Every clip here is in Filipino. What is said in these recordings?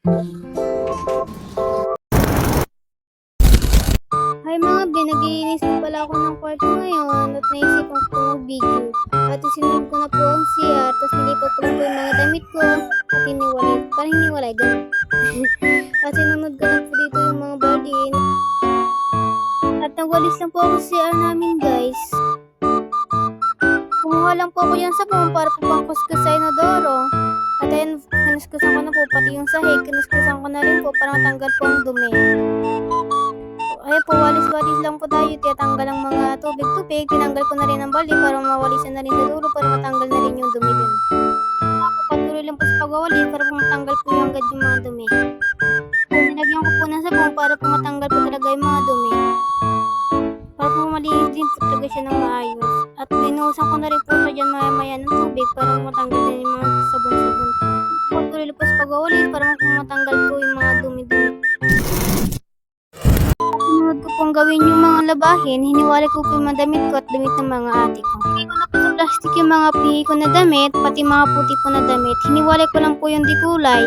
Hi mga be, naglilinis po pala ako ng kwarto ngayon at naisipan ko mag-video. At isinunod ko na po ang CR, tapos nilipat ko lang po yung mga damit ko at hiniwalay, parang hiniwalay, ganun. At sinunod ko lang po dito yung mga bardin. At nagwalis lang po ako sa CR namin guys. Kumuha lang po ako yan sa phone para po pang kuskus sa inodoro. At ayun, kinuskusan ko na po pati yung sahig, kinuskusan ko na rin po para matanggal po ang dumi. Ayun po, walis-walis lang po tayo. Tinatanggal ang mga tubig-tubig. Tinanggal ko na rin ang balde para mawalisan na rin sa dulo para matanggal na rin yung dumi dun. Patuloy lang po sa pagwawalis para po matanggal po yung agad yung mga dumi. Nilagyan ko po ng sabon para po matanggal po talaga yung mga dumi. Para po malinis din po talaga siya ng maayos. At binuhusan ko na rin po siya dyan maya-maya ng tubig para matanggal din yung mga sabon-sabon. Patuloy lang po sa pagwawalis para matanggal po yung mga dumi-dumi. Sunod ko pong gawin yung mga labahin, hiniwalay ko po yung mga damit ko at damit ng mga ate ko. Hindi ko na po sa plastic yung mga pihi ko na damit, pati mga puti ko na damit. Hiniwalay ko lang po yung di kulay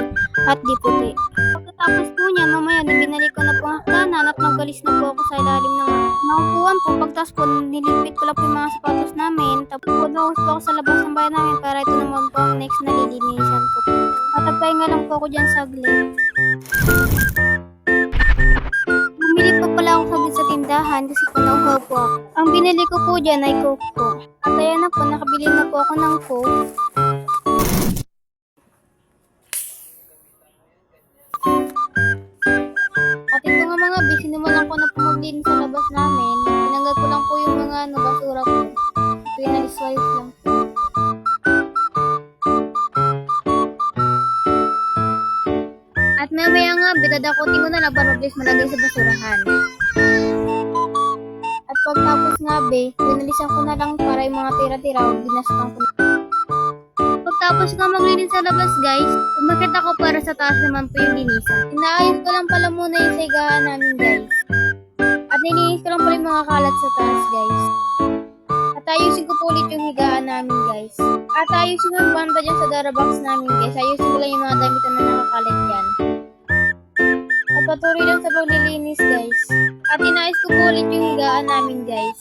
at di puti. Pagkatapos po niya, mamaya binalik ko na po ang hagdanan at nagalis na po ako sa ilalim ng upuan po. Pagtas po, nilipit ko lang po yung mga sapatos namin. Tapos po nahus po ako sa labas ng bahay namin para ito naman po ang next na lilinisan ko po. At nagpahinga lang po ako dyan saglit. Bumili pa pala ako saglit sa tindahan kasi po nauhaw po ako. Ang binili ko po dyan ay Coke po. At ayan na po, nakabili na po ako ng Coke. At ito nga mga bis, sinumalan ko na po maglinis sa labas namin. Tinanggal ko lang po yung mga basura ko. Pinalis-walis lang po. At mamaya nga, bitadakotin ko na lang para mabilis malagay sa basurahan. At pagtapos nga binalisan ko na lang para yung mga tira-tira, binaskan ko na. Pagtapos nga maglinis sa labas guys, umakit ako para sa taas naman po yung linisan. Inaayos ko lang pala muna yung higaan namin guys. At nilinis ko lang pala yung mga kalat sa taas guys. At ayusin ko po ulit yung higaan namin guys. At ayusin ko yung banda dyan sa darabox namin guys. Ayusin ko lang yung mga damit na nakakalat dyan. At patuloy lang sa paglilinis guys. At inayos ko po ulit yung higaan namin guys.